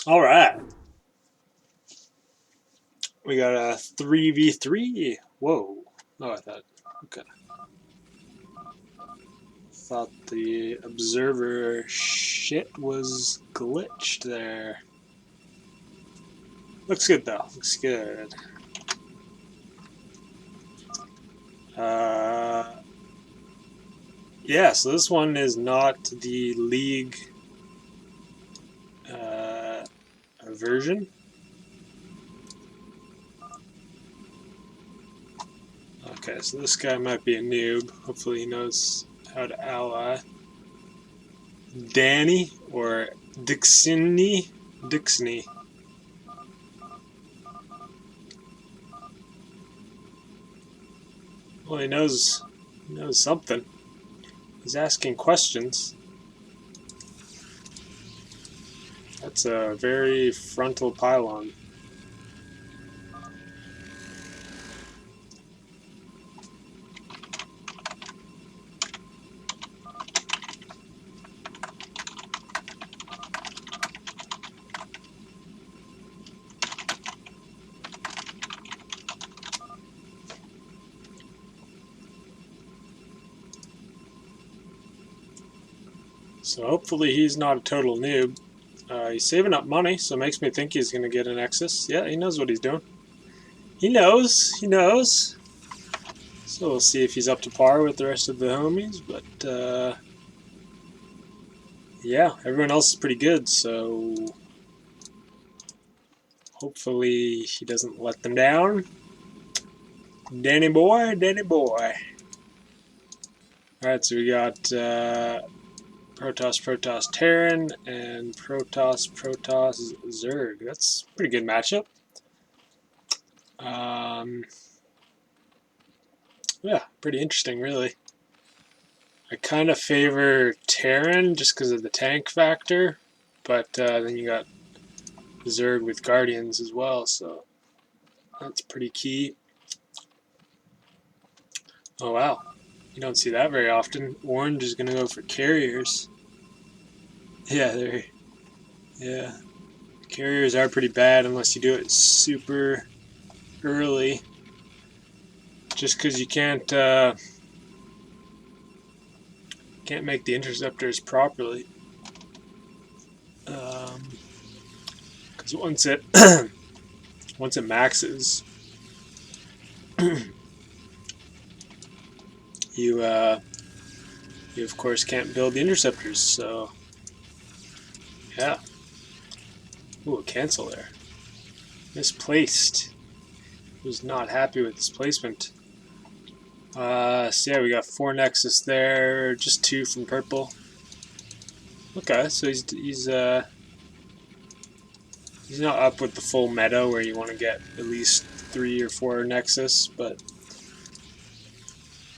All right, we got a 3v3. Whoa. Oh, I thought. Okay. Thought the observer shit was glitched there. Looks good though. Looks good. Uh, yeah. So this one is not the League uh, version. Okay, so this guy might be a noob. Hopefully he knows how to ally. Danny or Dixony? Dixony. Well, he knows something. He's asking questions. That's a very frontal pylon. So hopefully he's not a total noob. He's saving up money, so it makes me think he's going to get a Nexus. Yeah, he knows what he's doing. He knows. He knows. So we'll see if he's up to par with the rest of the homies. But yeah, everyone else is pretty good, so hopefully he doesn't let them down. Danny boy, Danny boy. Alright, so we got Protoss Terran and Protoss Zerg. That's a pretty good matchup. Yeah, pretty interesting, really. I kind of favor Terran just because of the tank factor, but then you got Zerg with Guardians as well, so that's pretty key. Oh wow, you don't see that very often. Orange is gonna go for carriers. Yeah, yeah. Carriers are pretty bad unless you do it super early. Just because you can't make the interceptors properly. Because once it maxes, you you of course can't build the interceptors. So yeah. Ooh, a cancel there. Misplaced. Was not happy with this placement. So yeah, we got 4 Nexus there, just 2 from purple. Okay, so he's not up with the full meta where you want to get at least 3 or 4 Nexus, but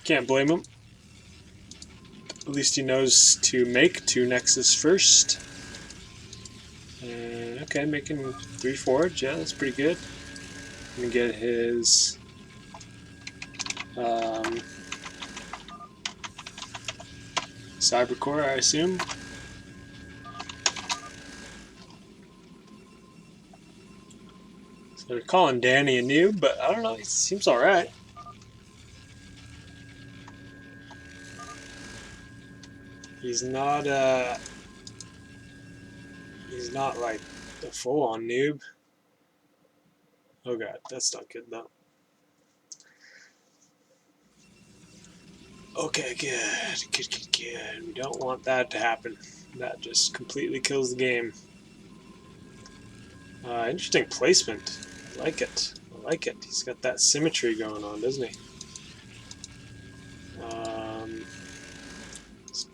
can't blame him. At least he knows to make 2 Nexus first. Okay, making 3 forge, yeah, that's pretty good. Gonna get his Cybercore, I assume. So they're calling Danny a noob, but I don't know, he seems alright. He's not like a full-on noob. Oh god, that's not good though. Okay, good. We don't want that to happen. That just completely kills the game. Interesting placement. I like it. I like it. He's got that symmetry going on, doesn't he?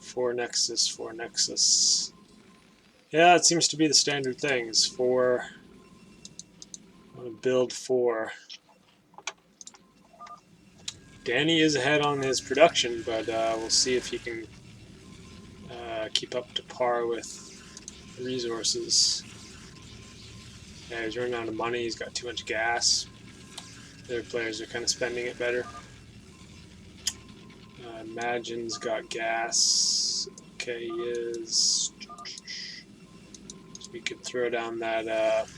4 Nexus, 4 Nexus. Yeah, it seems to be the standard thing. Is 4. I want to build 4. Danny is ahead on his production, but we'll see if he can keep up to par with resources. Yeah, he's running out of money. He's got too much gas. The other players are kind of spending it better. Imagine's got gas. Okay, he is We could throw down that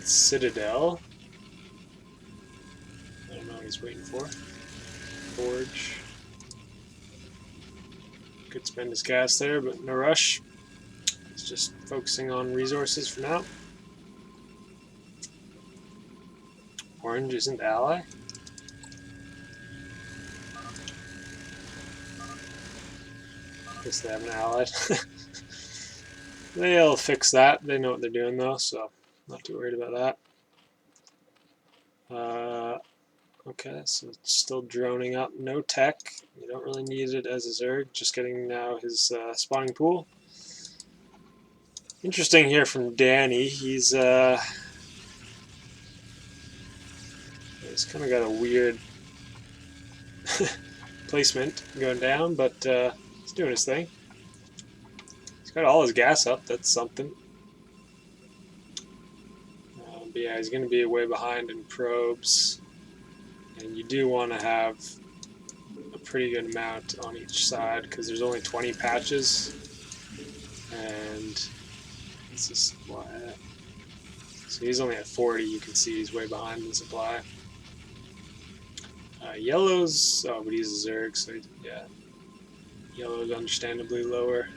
citadel. I don't know what he's waiting for. Forge. Could spend his gas there, but no rush. He's just focusing on resources for now. Orange isn't ally. Guess they haven't allied. They'll fix that. They know what they're doing though, so not too worried about that. Okay, so it's still droning up. No tech. You don't really need it as a Zerg. Just getting now his spawning pool. Interesting here from Danny. He's kind of got a weird placement going down, but he's doing his thing. He's got all his gas up. That's something. But yeah, he's going to be way behind in probes. And you do want to have a pretty good amount on each side because there's only 20 patches. And this is supply. So he's only at 40. You can see he's way behind in supply. Yellow's, oh, but he's a Zerg, so yeah. Yellow's understandably lower.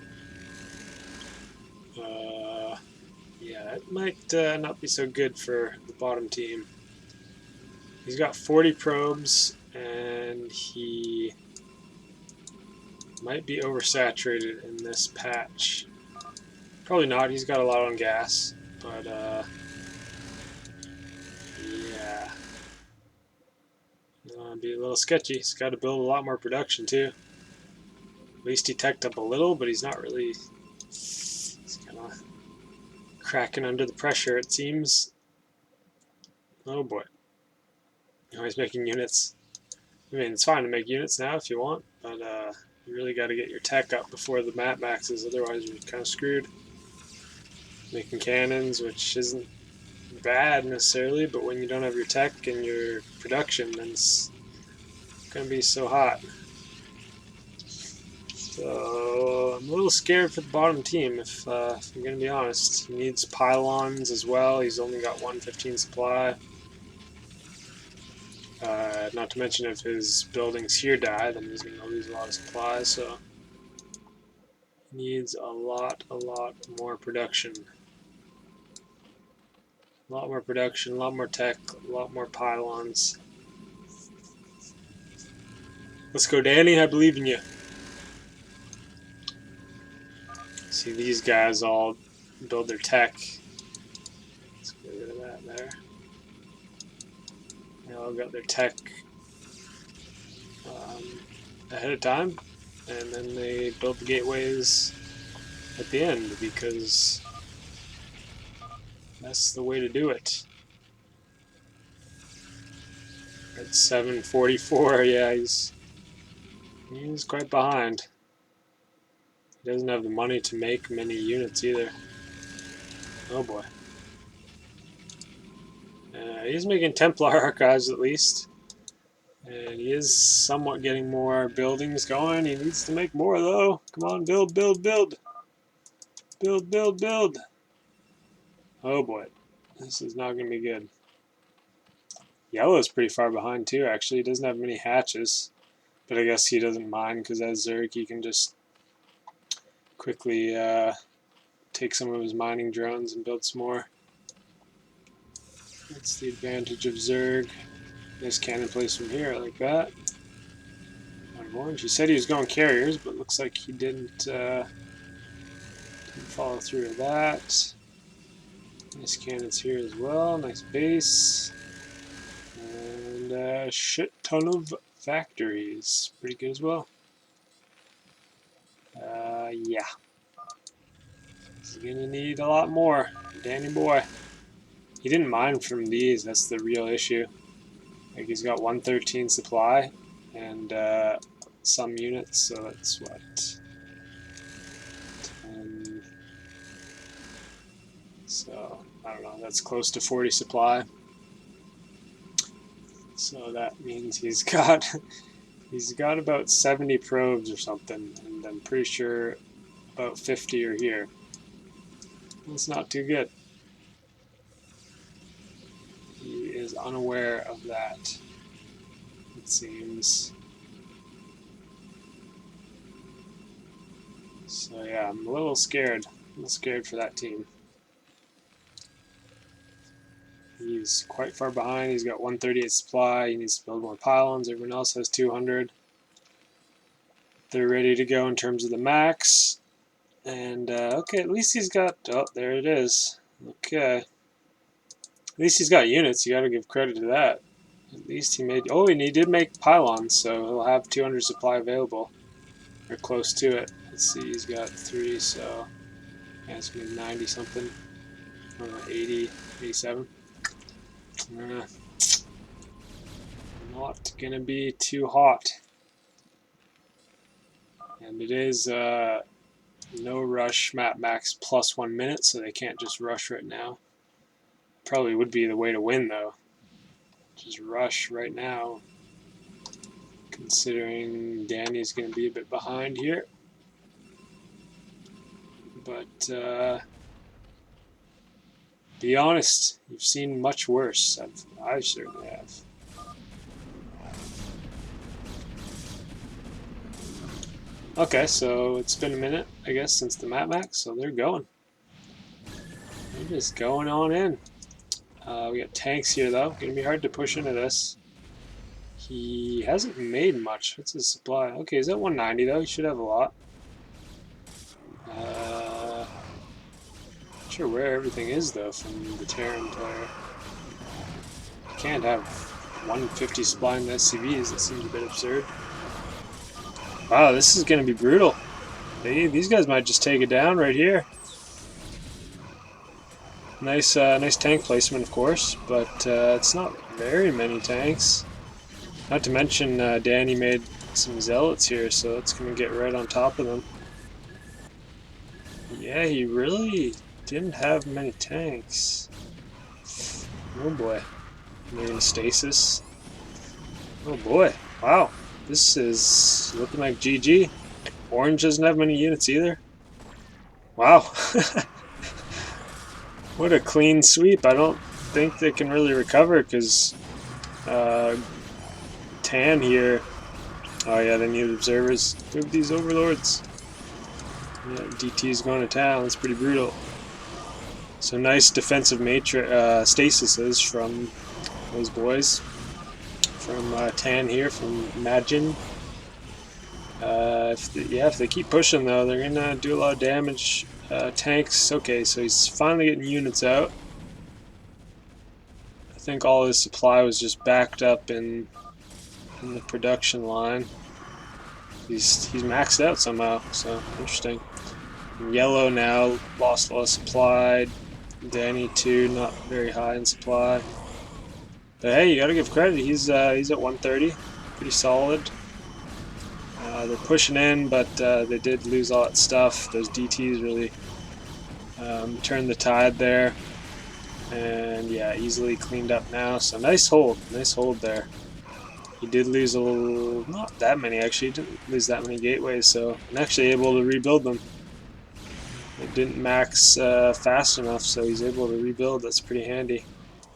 Yeah, that might not be so good for the bottom team. He's got 40 probes, and he might be oversaturated in this patch. Probably not, he's got a lot on gas, but yeah. Be a little sketchy. He's got to build a lot more production too. At least he teched up a little, but he's not really. He's kind of cracking under the pressure, it seems. Oh boy. Oh, he's making units. I mean, it's fine to make units now if you want, but you really got to get your tech up before the map maxes, otherwise you're kind of screwed. Making cannons, which isn't bad necessarily, but when you don't have your tech and your production, then it's going to be so hot. So I'm a little scared for the bottom team, if I'm going to be honest. He needs pylons as well. He's only got 115 supply. Not to mention if his buildings here die, then he's going to lose a lot of supply. So he needs a lot more production. A lot more production, a lot more tech, a lot more pylons. Let's go, Danny. I believe in you. See, these guys all build their tech. Let's get rid of that there. They all got their tech ahead of time, and then they build the gateways at the end because that's the way to do it. At 744, yeah, he's quite behind. He doesn't have the money to make many units either. Oh boy. He's making Templar archives at least. And he is somewhat getting more buildings going. He needs to make more though. Come on, build, build, build. Build, build, build. Oh boy. This is not going to be good. Yellow's pretty far behind too, actually. He doesn't have many hatches. But I guess he doesn't mind because as Zerg he can just quickly take some of his mining drones and build some more. That's the advantage of Zerg. Nice cannon place from here, I like that. Out of orange. He said he was going carriers, but looks like he didn't follow through with that. Nice cannons here as well. Nice base. And a shit ton of factories. Pretty good as well. Yeah. He's gonna need a lot more. Danny boy. He didn't mine from these, that's the real issue. Like he's got 113 supply and some units, so that's what? 10. So I don't know, that's close to 40 supply. So that means he's got about 70 probes or something, and I'm pretty sure about 50 are here. That's not too good. He is unaware of that, it seems. So yeah, I'm a little scared. I'm scared for that team. He's quite far behind. He's got 138 supply. He needs to build more pylons. Everyone else has 200. They're ready to go in terms of the max. And, okay, at least he's got... Oh, there it is. Okay. At least he's got units. You gotta give credit to that. At least he made... Oh, and he did make pylons, so he'll have 200 supply available. Or close to it. Let's see, he's got 3, so... Yeah, it's maybe 90-something. I don't know, 80, 87. Not gonna be too hot. And it is no rush map max plus 1 minute, so they can't just rush right now. Probably would be the way to win though. Just rush right now. Considering Danny's gonna be a bit behind here. But be honest, you've seen much worse. I certainly have. Okay, so it's been a minute, I guess, since the map max, so they're going. They're just going on in. We got tanks here, though. Gonna be hard to push into this. He hasn't made much. What's his supply? Okay, he's at 190, though. He should have a lot. Not sure where everything is, though, from the Terran player. You can't have 150 supply in the SCVs. That seems a bit absurd. Wow, this is gonna be brutal. These guys might just take it down right here. Nice tank placement, of course, but it's not very many tanks. Not to mention, Danny made some zealots here, so it's gonna get right on top of them. Yeah, he really didn't have many tanks. Oh boy. Maybe in stasis. Oh boy. Wow. This is looking like GG. Orange doesn't have many units either. Wow. What a clean sweep. I don't think they can really recover because Tan here. Oh yeah, they need observers. Move these overlords. Yeah, DT's going to town. That's pretty brutal. So nice defensive stasises from those boys. From Tan here, from Imagine. If they keep pushing though, they're gonna do a lot of damage. Tanks, okay, so he's finally getting units out. I think all his supply was just backed up in the production line. He's maxed out somehow, so interesting. And yellow now lost a lot of supply. Danny too, not very high in supply. But hey, you gotta give credit. He's at 130, pretty solid. They're pushing in, but they did lose all that stuff. Those DTs really turned the tide there. And yeah, easily cleaned up now. So nice hold there. He did lose a little, not that many actually. He didn't lose that many gateways, so I'm actually able to rebuild them. It didn't max fast enough, so he's able to rebuild. That's pretty handy.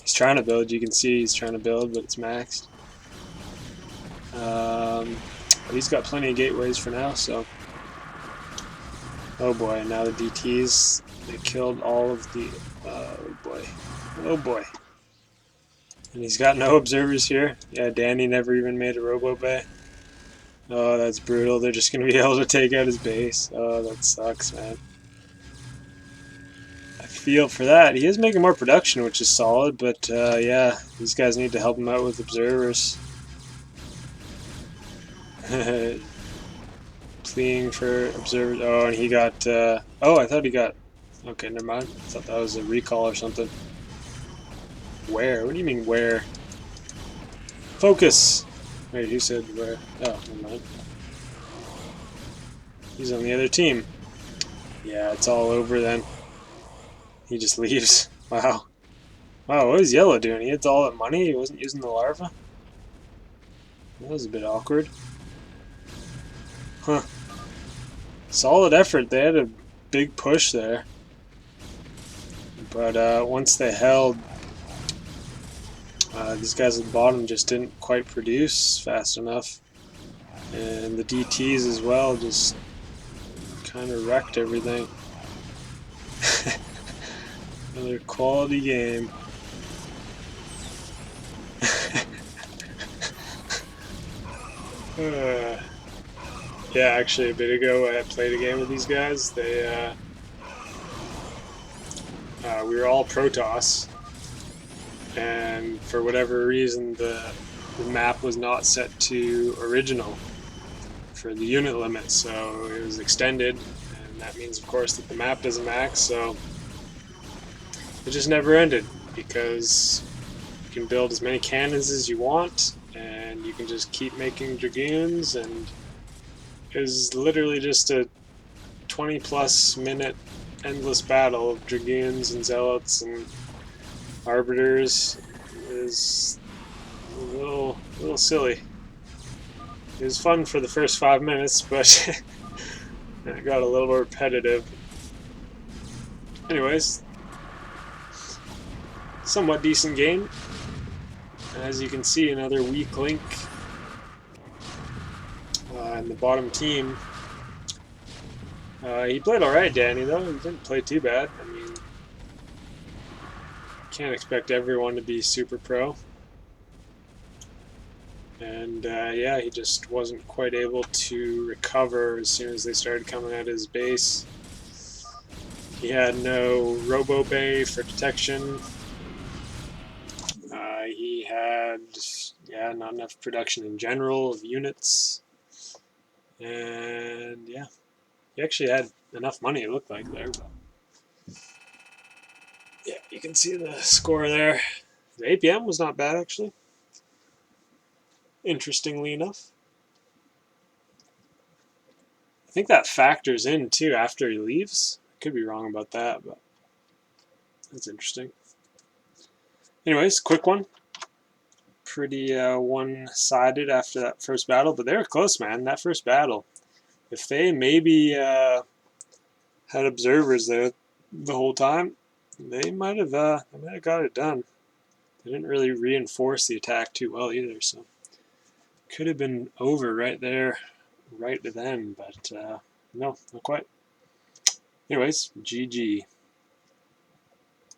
He's trying to build. You can see he's trying to build, but it's maxed. But he's got plenty of gateways for now, so. Oh boy, now the DTs, they killed all of the, oh boy. Oh boy. And he's got no observers here. Yeah, Danny never even made a robo bay. Oh, that's brutal. They're just going to be able to take out his base. Oh, that sucks, man. I feel for that. He is making more production, which is solid, but yeah, these guys need to help him out with observers. Pleading for observers. Oh, and he got, oh, I thought he got, okay, never mind. I thought that was a recall or something. Where? What do you mean where? Focus! Wait, who said where? Oh, never mind. He's on the other team. Yeah, it's all over then. He just leaves. Wow. Wow, what was Yellow doing? He had all that money? He wasn't using the larva? That was a bit awkward. Huh. Solid effort. They had a big push there. But once they held, these guys at the bottom just didn't quite produce fast enough. And the DTs as well just kind of wrecked everything. Another quality game. Yeah, actually a bit ago I played a game with these guys. We were all Protoss, and for whatever reason the map was not set to original for the unit limit, so it was extended, and that means of course that the map doesn't max, so it just never ended, because you can build as many cannons as you want, and you can just keep making dragoons, and it was literally just a 20+ minute endless battle of dragoons and zealots and arbiters. It was a little silly. It was fun for the first 5 minutes, but it got a little repetitive. Anyways, somewhat decent game. As you can see, another weak link in the bottom team. He played alright, Danny, though. He didn't play too bad. I mean, can't expect everyone to be super pro. And yeah, he just wasn't quite able to recover as soon as they started coming at his base. He had no Robo Bay for detection. He had, yeah, not enough production in general of units. And yeah, he actually had enough money, it looked like, there. But yeah, you can see the score there. The APM was not bad, actually. Interestingly enough. I think that factors in, too, after he leaves. I could be wrong about that, but that's interesting. Anyways, quick one. Pretty one-sided after that first battle, but they were close, man. That first battle. If they maybe had observers there the whole time, they might have got it done. They didn't really reinforce the attack too well either, so could have been over right there, right then, but no, not quite. Anyways, GG.